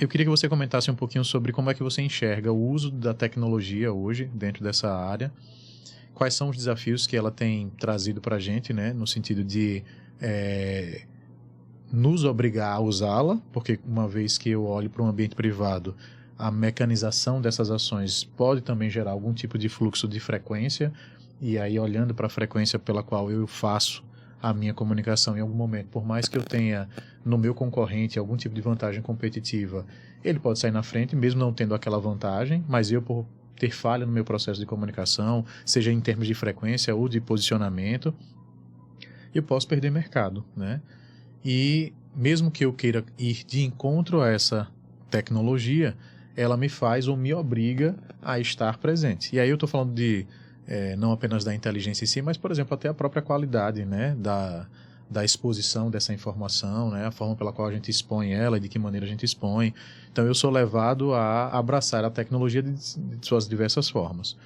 Eu queria que você comentasse um pouquinho sobre como é que você enxerga o uso da tecnologia hoje dentro dessa área. Quais são os desafios que ela tem trazido para a gente, né? No sentido de nos obrigar a usá-la, porque uma vez que eu olho para um ambiente privado, a mecanização dessas ações pode também gerar algum tipo de fluxo de frequência, e aí olhando para a frequência pela qual eu faço a minha comunicação em algum momento, por mais que eu tenha no meu concorrente algum tipo de vantagem competitiva, ele pode sair na frente, mesmo não tendo aquela vantagem, mas eu, por ter falha no meu processo de comunicação, seja em termos de frequência ou de posicionamento, eu posso perder mercado, né? E mesmo que eu queira ir de encontro a essa tecnologia, ela me faz ou me obriga a estar presente. E aí eu estou falando de não apenas da inteligência em si, mas, por exemplo, até a própria qualidade, né, da exposição dessa informação, né, a forma pela qual a gente expõe ela e de que maneira a gente expõe. Então eu sou levado a abraçar a tecnologia de suas diversas formas.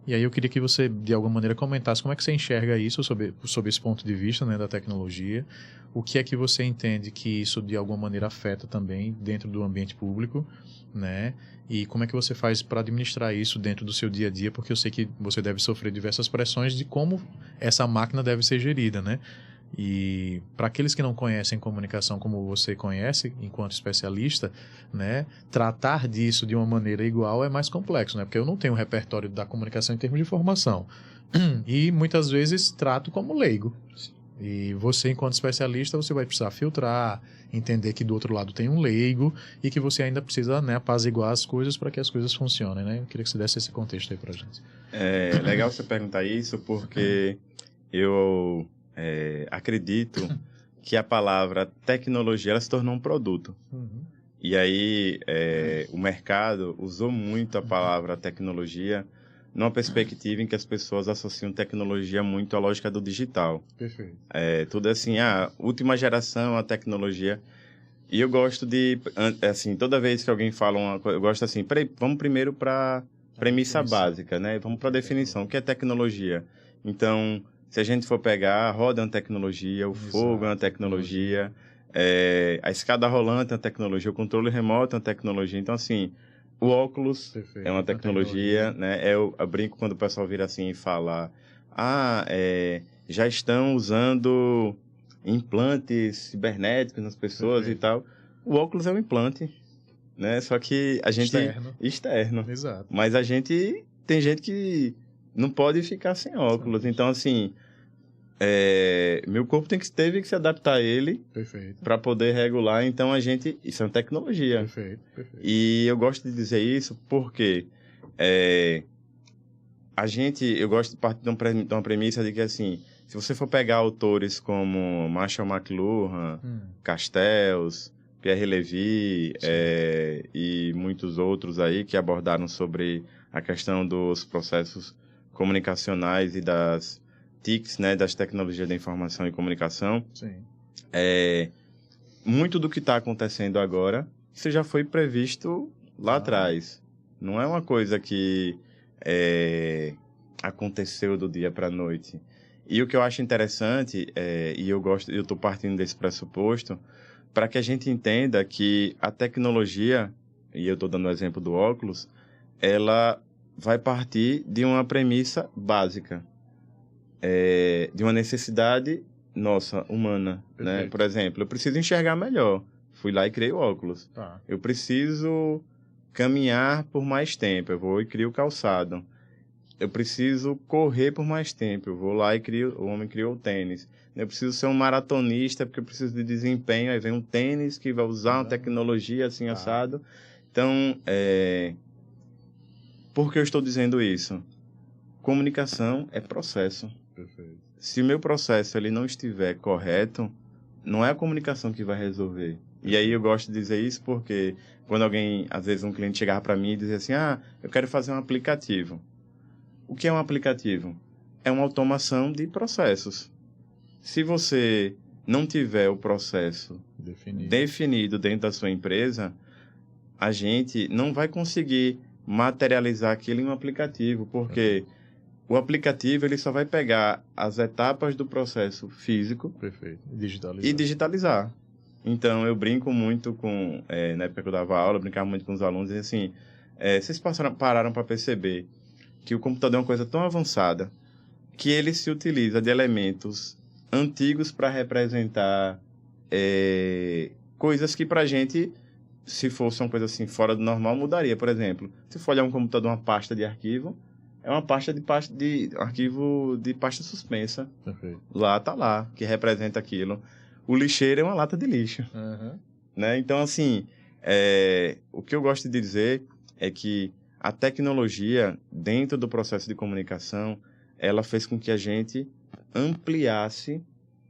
E aí eu queria que você, de alguma maneira, comentasse como é que você enxerga isso sob esse ponto de vista, né, da tecnologia. O que é que você entende que isso, de alguma maneira, afeta também dentro do ambiente público, né? E como é que você faz para administrar isso dentro do seu dia a dia, porque eu sei que você deve sofrer diversas pressões de como essa máquina deve ser gerida, né? E para aqueles que não conhecem comunicação como você conhece, enquanto especialista, né, tratar disso de uma maneira igual é mais complexo, né? Porque eu não tenho um repertório da comunicação em termos de formação. E muitas vezes trato como leigo. E você, enquanto especialista, você vai precisar filtrar, entender que do outro lado tem um leigo e que você ainda precisa, né, apaziguar as coisas para que as coisas funcionem, né? Eu queria que você desse esse contexto aí para a gente. É legal você perguntar isso porque eu acredito que a palavra tecnologia ela se tornou um produto. E aí o mercado usou muito a palavra tecnologia numa perspectiva em que as pessoas associam tecnologia muito à lógica do digital. Perfeito. Tudo assim, última geração, a tecnologia. E eu gosto de, assim, toda vez que alguém fala uma coisa, eu gosto assim, vamos primeiro para premissa básica, né? Vamos para a definição. O que é tecnologia? Então, se a gente for pegar, a roda é uma tecnologia, o fogo é uma tecnologia, a escada rolante é uma tecnologia, o controle remoto é uma tecnologia. Então, assim, o óculos é uma tecnologia, né? Eu brinco quando o pessoal vira assim e fala, já estão usando implantes cibernéticos nas pessoas e tal. O óculos é um implante, né? Só que a gente... Externo. Exato. Mas a gente... Tem gente que não pode ficar sem óculos. Então, assim... meu corpo teve que se adaptar a ele para poder regular. Então, isso é uma tecnologia. Perfeito. E eu gosto de dizer isso porque eu gosto de partir de uma premissa de que, assim, se você for pegar autores como Marshall McLuhan, Castells, Pierre Levy e muitos outros aí que abordaram sobre a questão dos processos comunicacionais e das TICs, né, das tecnologias da informação e comunicação, muito do que está acontecendo agora, isso já foi previsto lá atrás. Não é uma coisa que aconteceu do dia para a noite. E o que eu acho interessante, e eu estou partindo desse pressuposto, para que a gente entenda que a tecnologia, e eu estou dando o exemplo do óculos, ela vai partir de uma premissa básica, de uma necessidade nossa, humana, né? Por exemplo, eu preciso enxergar melhor. Fui lá e criei o óculos. Eu preciso caminhar por mais tempo. Eu vou e crio o calçado. Eu preciso correr por mais tempo. Eu vou lá e o homem criou o tênis. Eu preciso ser um maratonista porque eu preciso de desempenho. Aí vem um tênis que vai usar uma tecnologia assim assado. Então, por que eu estou dizendo isso? Comunicação é processo. Perfeito. Se o meu processo ele não estiver correto, não é a comunicação que vai resolver. E aí eu gosto de dizer isso porque quando às vezes um cliente chegava para mim e dizia assim, eu quero fazer um aplicativo. O que é um aplicativo? É uma automação de processos. Se você não tiver o processo definido dentro da sua empresa, a gente não vai conseguir materializar aquilo em um aplicativo, porque o aplicativo ele só vai pegar as etapas do processo físico e digitalizar. Então, eu brinco muito com... na época que eu dava aula, eu brincava muito com os alunos, e assim, vocês pararam para perceber que o computador é uma coisa tão avançada que ele se utiliza de elementos antigos para representar coisas que para a gente, se fosse uma coisa assim fora do normal, mudaria. Por exemplo, se for olhar um computador, uma pasta de arquivo, é uma pasta de arquivo de pasta suspensa. Perfeito. Lá tá lá, que representa aquilo. O lixeiro é uma lata de lixo. Uhum. Né? Então, assim, o que eu gosto de dizer é que a tecnologia, dentro do processo de comunicação, ela fez com que a gente ampliasse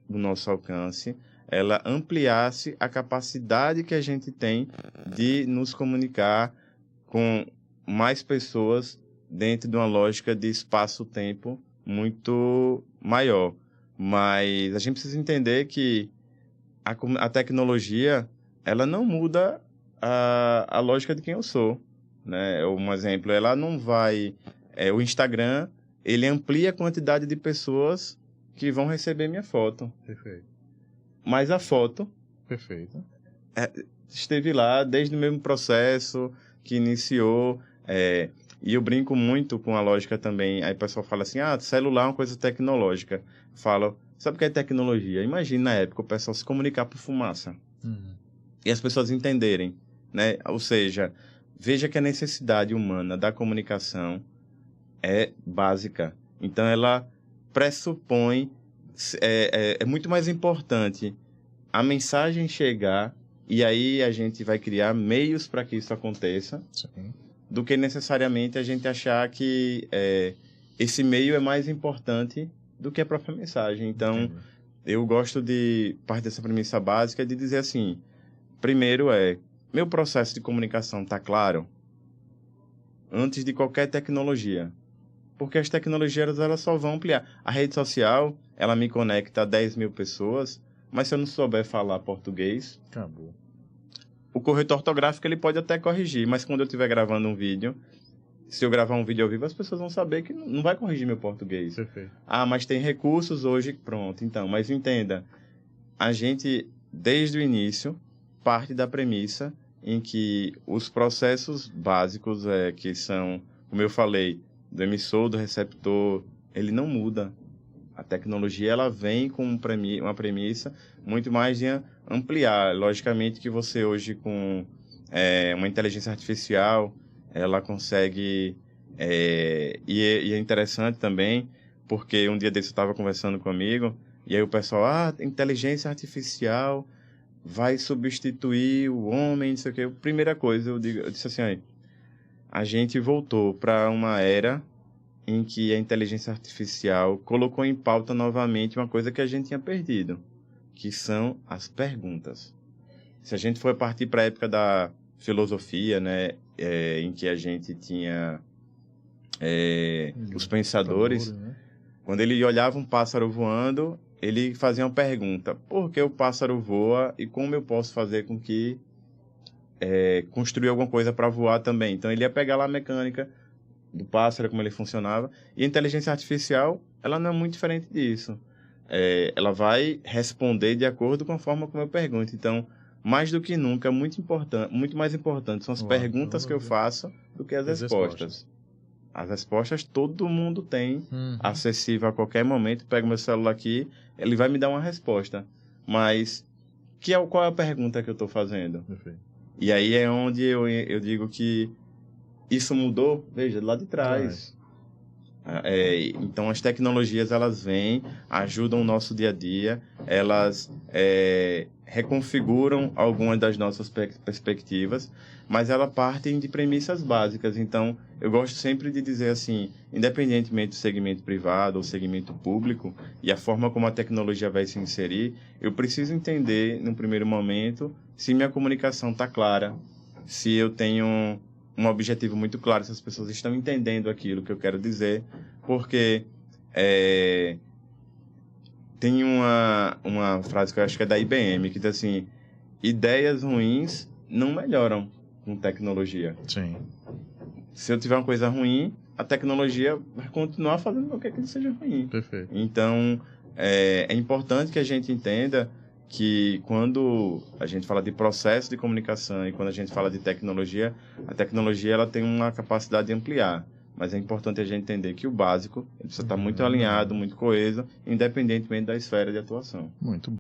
o nosso alcance, ela ampliasse a capacidade que a gente tem de nos comunicar com mais pessoas dentro de uma lógica de espaço-tempo muito maior. Mas a gente precisa entender que a tecnologia, ela não muda a lógica de quem eu sou. Né? Um exemplo, ela não vai... o Instagram, ele amplia a quantidade de pessoas que vão receber minha foto. Perfeito. Mas a foto... Perfeito. Esteve lá desde o mesmo processo que iniciou. E eu brinco muito com a lógica também. Aí o pessoal fala assim, celular é uma coisa tecnológica. Falo, sabe o que é tecnologia? Imagina na época o pessoal se comunicar por fumaça. Uhum. E as pessoas entenderem, né? Ou seja, veja que a necessidade humana da comunicação é básica. Então, ela pressupõe... É muito mais importante a mensagem chegar, e aí a gente vai criar meios para que isso aconteça, Sim. do que necessariamente a gente achar que esse meio é mais importante do que a própria mensagem. Então, Entendi. eu gosto de partir dessa premissa básica de dizer assim, primeiro meu processo de comunicação está claro antes de qualquer tecnologia. Porque as tecnologias, elas só vão ampliar. A rede social, ela me conecta a 10 mil pessoas, mas se eu não souber falar português, Acabou. o corretor ortográfico ele pode até corrigir, mas quando eu estiver gravando um vídeo, se eu gravar um vídeo ao vivo, as pessoas vão saber que não vai corrigir meu português. Perfeito. Mas tem recursos hoje, pronto. Então, mas entenda, a gente, desde o início, parte da premissa em que os processos básicos, que são, como eu falei, do emissor, do receptor, ele não muda. A tecnologia, ela vem com uma premissa muito mais de ampliar. Logicamente que você hoje, com uma inteligência artificial, ela consegue... e é interessante também, porque um dia desse eu estava conversando com um amigo, e aí o pessoal, inteligência artificial vai substituir o homem, não sei o quê. Primeira coisa, eu disse assim, a gente voltou para uma era em que a inteligência artificial colocou em pauta novamente uma coisa que a gente tinha perdido, que são as perguntas. Se a gente for partir para a época da filosofia, né, em que a gente tinha os pensadores, né? Quando ele olhava um pássaro voando, ele fazia uma pergunta: por que o pássaro voa e como eu posso fazer com que construir alguma coisa para voar também? Então ele ia pegar lá a mecânica do pássaro, como ele funcionava, e a inteligência artificial, ela não é muito diferente disso. Ela vai responder de acordo com a forma como eu pergunto. Então, mais do que nunca, muito mais importante são as perguntas que eu faço do que as respostas. As respostas todo mundo tem, acessível a qualquer momento. Pego meu celular aqui, ele vai me dar uma resposta. Mas qual é a pergunta que eu estou fazendo? Perfeito. E aí é onde eu digo que isso mudou, veja, lá de trás. Então, as tecnologias, elas vêm, ajudam o nosso dia a dia, elas reconfiguram algumas das nossas perspectivas, mas elas partem de premissas básicas. Então, eu gosto sempre de dizer assim, independentemente do segmento privado ou segmento público, e a forma como a tecnologia vai se inserir, eu preciso entender, no primeiro momento, se minha comunicação está clara, se eu tenho um objetivo muito claro, se as pessoas estão entendendo aquilo que eu quero dizer, porque tem uma frase que eu acho que é da IBM, que diz assim, ideias ruins não melhoram com tecnologia. Sim. Se eu tiver uma coisa ruim, a tecnologia vai continuar fazendo com que aquilo seja ruim. Perfeito. Então, é importante que a gente entenda que quando a gente fala de processo de comunicação e quando a gente fala de tecnologia, a tecnologia ela tem uma capacidade de ampliar. Mas é importante a gente entender que o básico ele precisa estar muito alinhado, muito coeso, independentemente da esfera de atuação. Muito